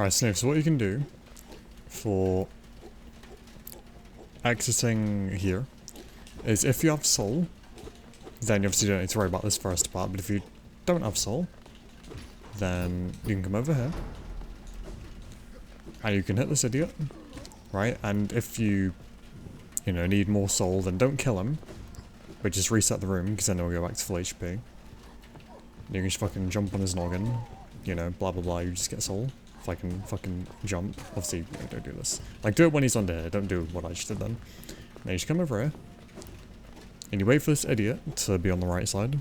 Alright, Sniff, so what you can do for exiting here is if you have soul, then you obviously don't need to worry about this first part, but if you don't have soul, then you can come over here and you can hit this idiot, right? And if you know, need more soul, then don't kill him, but just reset the room, because then it'll go back to full HP. You can just fucking jump on his noggin, you know, blah blah blah, you just get soul. If I can fucking jump. Obviously, don't do this. Like, do it when he's under here, don't do what I just did then. Now you just come over here, and you wait for this idiot to be on the right side.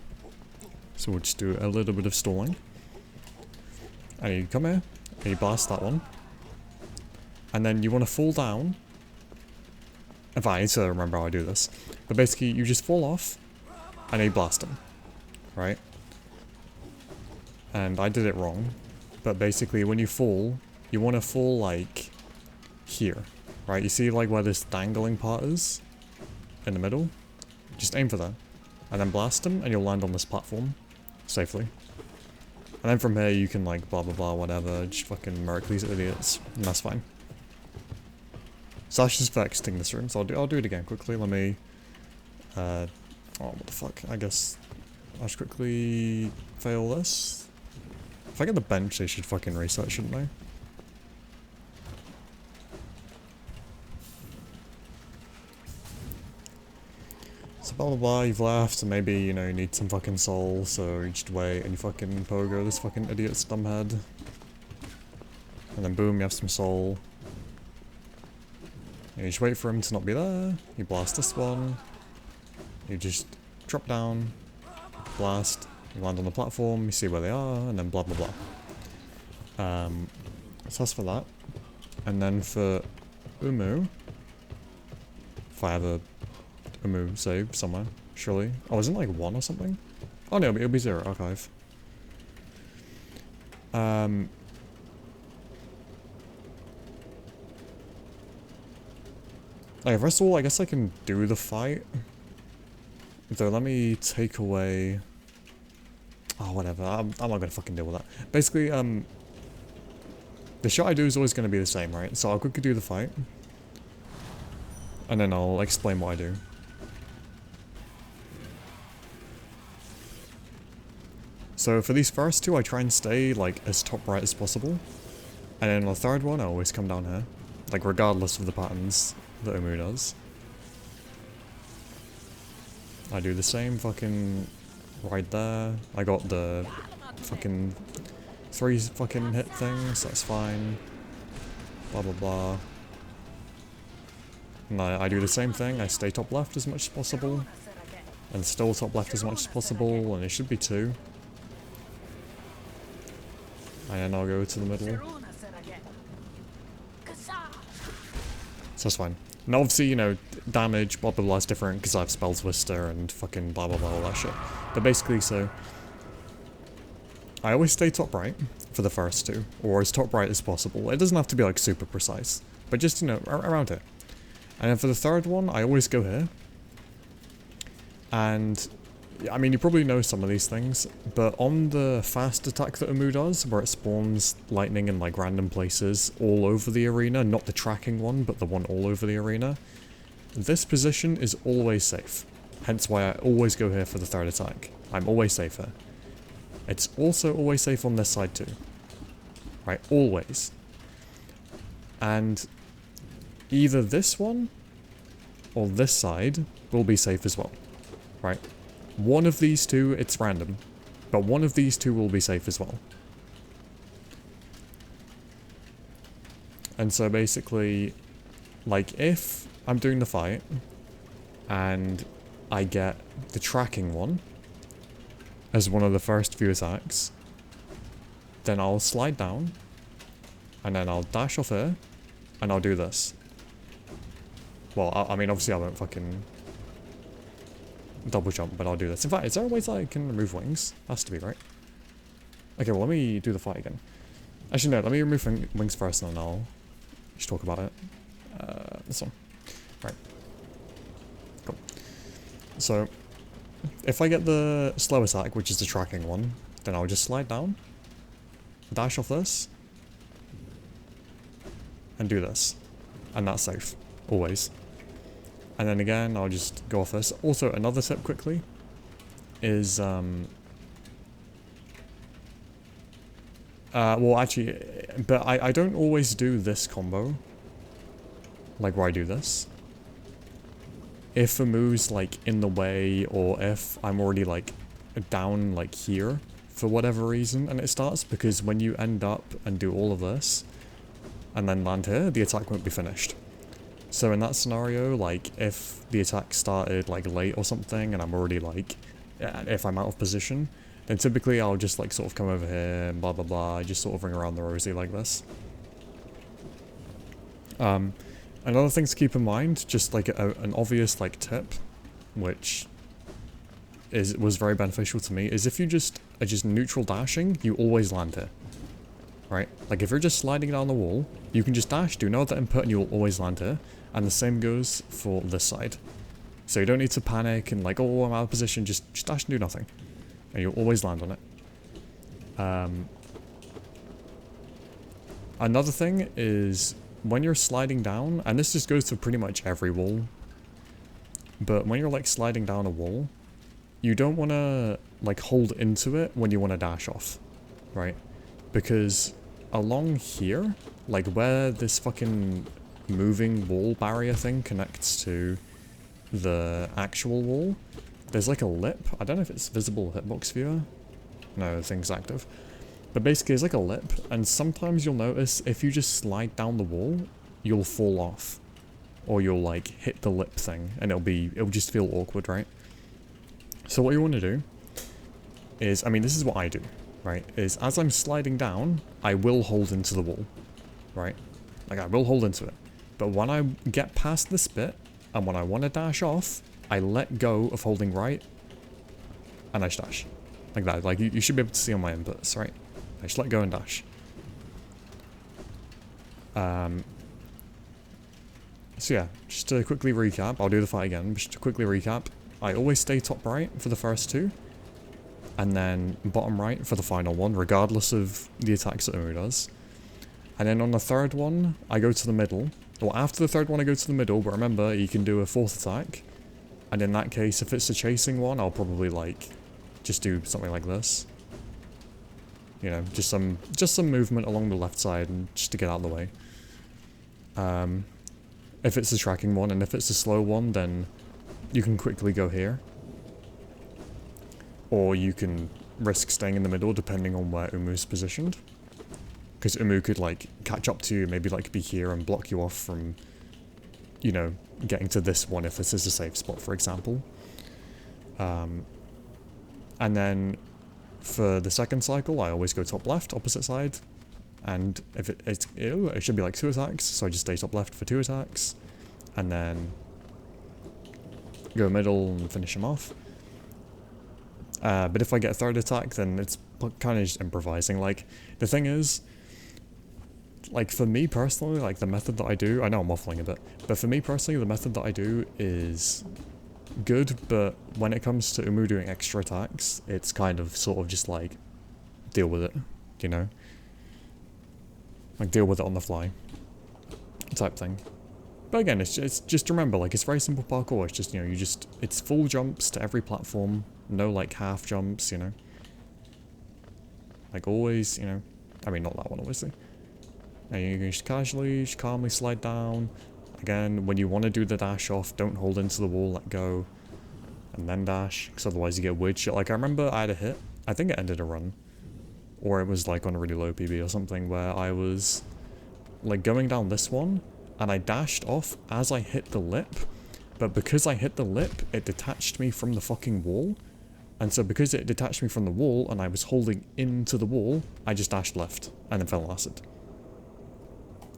So we'll just do a little bit of stalling. And you come here, and you blast that one. And then you want to fall down. In fact, I need to remember how I do this. But basically, you just fall off, and you blast him. Right? And I did it wrong. But basically, when you fall, you want to fall, like, here. Right? You see, like, where this dangling part is? In the middle? Just aim for that. And then blast him, and you'll land on this platform. Safely. And then from here, you can, like, blah blah blah, whatever. Just fucking murk these idiots. And that's fine. So that's just for exiting this room. So I'll do it again quickly. Let me... oh, what the fuck? I guess I'll just quickly fail this. If I get the bench, they should fucking reset, shouldn't they? So blah blah blah, you've left, and maybe, you know, you need some fucking soul, so you just wait and you fucking pogo this fucking idiot's dumb head. And then boom, you have some soul. And you just wait for him to not be there, you blast this one. You just drop down, blast. You land on the platform, you see where they are, and then blah blah blah. So that's for that. And then for uumuu, if I have a uumuu saved somewhere, surely. Oh, isn't it like 1 or something? Oh no, it'll be 0, archive. Okay, first of all, I guess I can do the fight. Though, let me take away... Oh, whatever. I'm not gonna fucking deal with that. Basically, the shot I do is always gonna be the same, right? So I'll quickly do the fight. And then I'll explain what I do. So for these first two, I try and stay, like, as top right as possible. And then on the third one, I always come down here. Like, regardless of the patterns that uumuu does. I do the same fucking... right there. I got the fucking 3 fucking hit things, that's fine. Blah blah blah. And I do the same thing, I stay top left as much as possible. And still top left as much as possible, and it should be 2. And then I'll go to the middle. So that's fine. And obviously, you know, damage, blah blah blah is different because I have Spell Twister and fucking blah blah blah, all that shit. But basically, so... I always stay top right for the first 2, or as top right as possible. It doesn't have to be, like, super precise, but just, you know, around here. And then for the third one, I always go here. And, I mean, you probably know some of these things, but on the fast attack that uumuu does, where it spawns lightning in, like, random places all over the arena, not the tracking one, but the one all over the arena, this position is always safe. Hence why I always go here for the third attack. I'm always safe here. It's also always safe on this side too. Right, always. And either this one or this side will be safe as well. Right? One of these two, it's random, but one of these two will be safe as well. And so basically, like, if I'm doing the fight and I get the tracking one as one of the first few attacks, then I'll slide down and then I'll dash off here and I'll do this. Well, I mean, obviously I won't fucking double jump, but I'll do this. In fact, is there a way that I can remove wings? Has to be, right? Okay, well, let me do the fight again. Actually, no, let me remove wings first and then I'll just talk about it. This one. Right. Cool. So, if I get the slow attack, which is the tracking one, then I'll just slide down, dash off this, and do this. And that's safe. Always. And then again, I'll just go off this. Also, another tip quickly is, well actually, but I don't always do this combo. Like where I do this. If a move's like in the way, or if I'm already like down like here for whatever reason, and it starts, because when you end up and do all of this and then land here, the attack won't be finished. So in that scenario, like if the attack started like late or something and I'm already like, if I'm out of position, then typically I'll just like sort of come over here and blah blah blah, just sort of ring around the rosy like this. Another thing to keep in mind, just like an obvious like tip, which was very beneficial to me, is if you are just neutral dashing, you always land here. Right? Like if you're just sliding down the wall, you can just dash, do no other input, and you'll always land here. And the same goes for this side. So you don't need to panic and like, oh, I'm out of position, just dash and do nothing. And you'll always land on it. Another thing is, when you're sliding down, and this just goes to pretty much every wall, but when you're like sliding down a wall, you don't want to like hold into it when you want to dash off, right? Because along here, like where this fucking moving wall barrier thing connects to the actual wall, there's like a lip. I don't know if it's visible hitbox viewer. No, the thing's active. But basically it's like a lip, and sometimes you'll notice if you just slide down the wall, you'll fall off. Or you'll like hit the lip thing, and it'll just feel awkward, right? So what you want to do is, I mean, this is what I do, right? Is as I'm sliding down, I will hold into the wall, right? Like I will hold into it. But when I get past this bit, and when I want to dash off, I let go of holding right, and I just dash. Like that, like you should be able to see on my inputs, right? I just let go and dash. So yeah, just to quickly recap, I'll do the fight again, but just to quickly recap, I always stay top right for the first two, and then bottom right for the final one, regardless of the attacks that uumuu does. And then on the third one, I go to the middle. Well, after the third one, I go to the middle, but remember, you can do a fourth attack. And in that case, if it's a chasing one, I'll probably like just do something like this. You know, just some movement along the left side, and just to get out of the way. If it's a tracking one, and if it's a slow one, then you can quickly go here. Or you can risk staying in the middle, depending on where uumoo's positioned. Because uumuu could, like, catch up to you, maybe, like, be here and block you off from, you know, getting to this one if this is a safe spot, for example. And then for the second cycle, I always go top left, opposite side. And if it should be like 2 attacks, so I just stay top left for 2 attacks. And then go middle and finish him off. But if I get a third attack, then it's kind of just improvising. Like, the thing is, like, for me personally, like, the method that I do, I know I'm waffling a bit, but for me personally, the method that I do is good, but when it comes to uumuu doing extra attacks, it's kind of sort of just like, deal with it, you know? Like, deal with it on the fly, type thing. But again, it's just remember, like, it's very simple parkour. It's just, you know, it's full jumps to every platform, no, like, half jumps, you know? Like, always, you know, I mean, not that one, obviously. And you can just casually, just calmly slide down. Again, when you want to do the dash off, don't hold into the wall, let go, and then dash, because otherwise you get weird shit. Like, I remember I had a hit, I think it ended a run, or it was, like, on a really low PB or something, where I was, like, going down this one, and I dashed off as I hit the lip, but because I hit the lip, it detached me from the fucking wall, and so because it detached me from the wall, and I was holding into the wall, I just dashed left, and then fell on acid.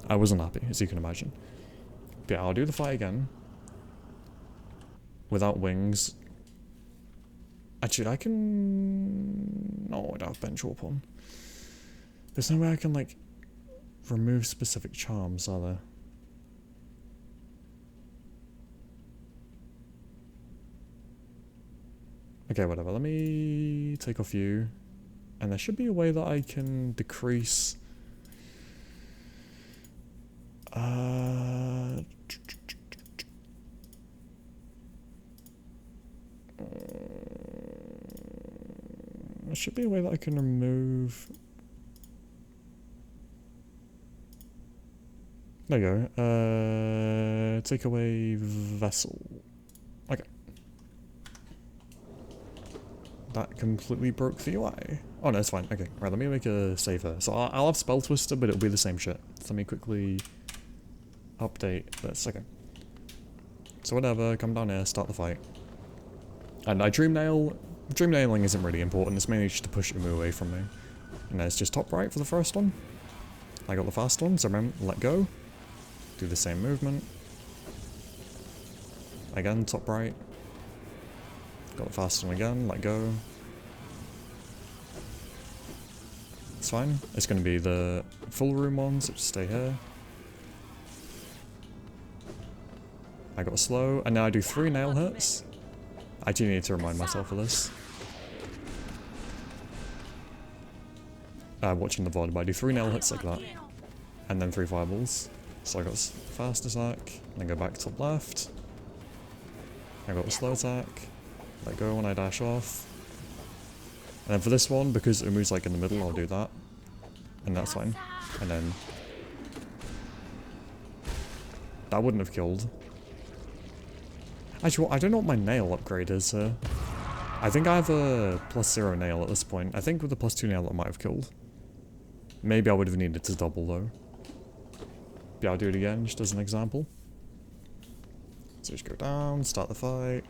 I wasn't happy, as you can imagine. But yeah, I'll do the fight again. Without wings. Actually, I can... No, I don't have bench warp on. There's no way I can, like, remove specific charms, are there? Okay, whatever. Let me take off you. And there should be a way that I can decrease... There should be a way that I can remove... There you go. Take away vessel. Okay. That completely broke the UI. Oh no, it's fine. Okay, right, let me make a save here. So I'll have Spell Twister, but it'll be the same shit. So let me quickly update this. Okay. So whatever, come down here, start the fight. And I Dream Nailing isn't really important, it's mainly just to push uumuu away from me. And then it's just top right for the first one. I got the fast one, so remember, let go. Do the same movement. Again, top right. Got the fast one again, let go. It's fine. It's going to be the full room ones, so just stay here. I got slow, and now I do 3 nail hits. I do need to remind myself of this. Watching the VOD, but I do 3 nail hits like that. And then 3 fireballs. So I got fast attack, then go back top left. I got the slow attack. Let go when I dash off. And then for this one, because uumuu's like in the middle, I'll do that. And that's fine. And then... that wouldn't have killed. Actually, I don't know what my nail upgrade is here. I think I have a +0 nail at this point. I think with the +2 nail that might have killed. Maybe I would have needed to double though. Yeah, I'll do it again, just as an example. So just go down, start the fight.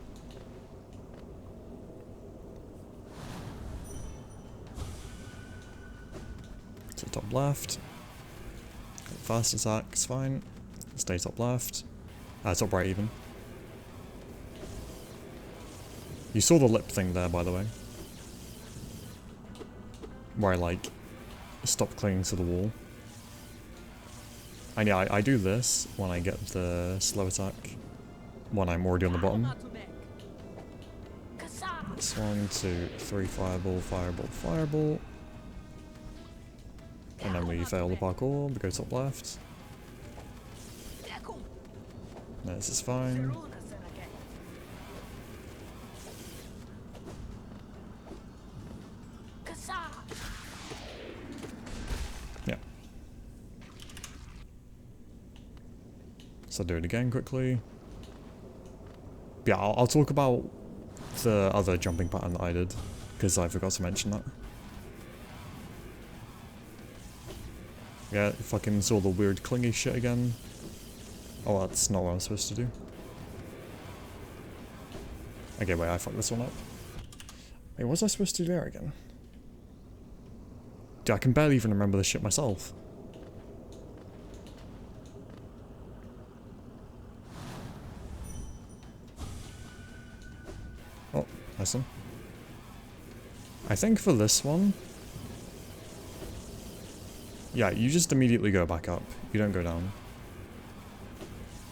So top left. Fast attack, it's fine. Stay top left. Top right even. You saw the lip thing there, by the way. Where I, like, stop clinging to the wall. And yeah, I do this when I get the slow attack. When I'm already on the bottom. That's 1, 2, 3, fireball, fireball, fireball. And then we fail the parkour, we go top left. This is fine. Yeah. So do it again quickly. Yeah, I'll talk about the other jumping pattern that I did, because I forgot to mention that. Yeah, fucking saw the weird clingy shit again. Oh, that's not what I'm supposed to do. Okay, wait, I fucked this one up. Wait, what was I supposed to do there again? Dude, I can barely even remember this shit myself. Oh, nice one. I think for this one... yeah, you just immediately go back up. You don't go down.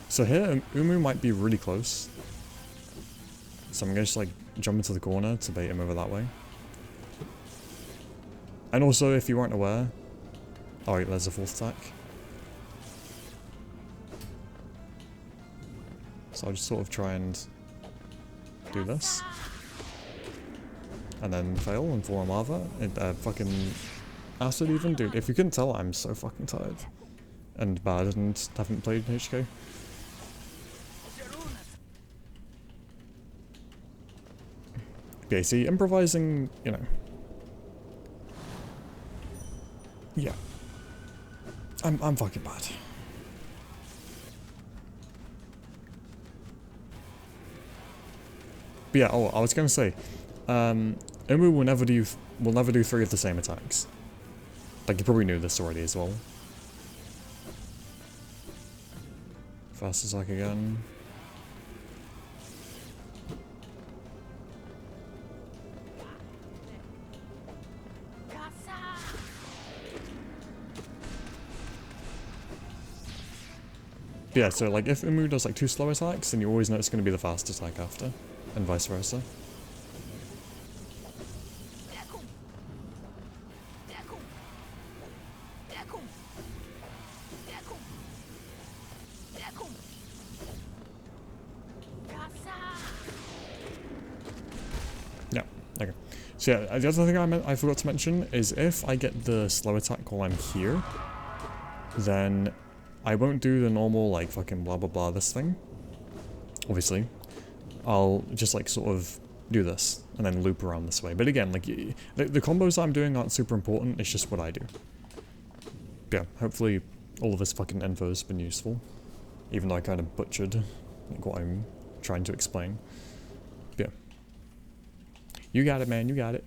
So here, uumuu might be really close. So I'm gonna just like jump into the corner to bait him over that way. And also, if you weren't aware... oh wait, there's a 4th attack. So I'll just sort of try and do this. And then fail and fall in lava. Fucking acid even. Dude, if you couldn't tell, I'm so fucking tired. And bad and haven't played HK. Okay, see, improvising, you know. Yeah. I'm fucking bad. But yeah, oh, I was gonna say, uumuu will never do 3 of the same attacks. Like, you probably knew this already as well. Fast attack again. But yeah, so like if uumuu does like 2 slow attacks, then you always know it's going to be the fast attack after, and vice versa. Yeah, okay. So yeah, the other thing I forgot to mention is if I get the slow attack while I'm here, then I won't do the normal, like, fucking blah blah blah this thing. Obviously. I'll just, like, sort of do this, and then loop around this way. But again, like, the combos I'm doing aren't super important, it's just what I do. Yeah, hopefully all of this fucking info's been useful. Even though I kind of butchered, like, what I'm trying to explain. Yeah. You got it, man, you got it.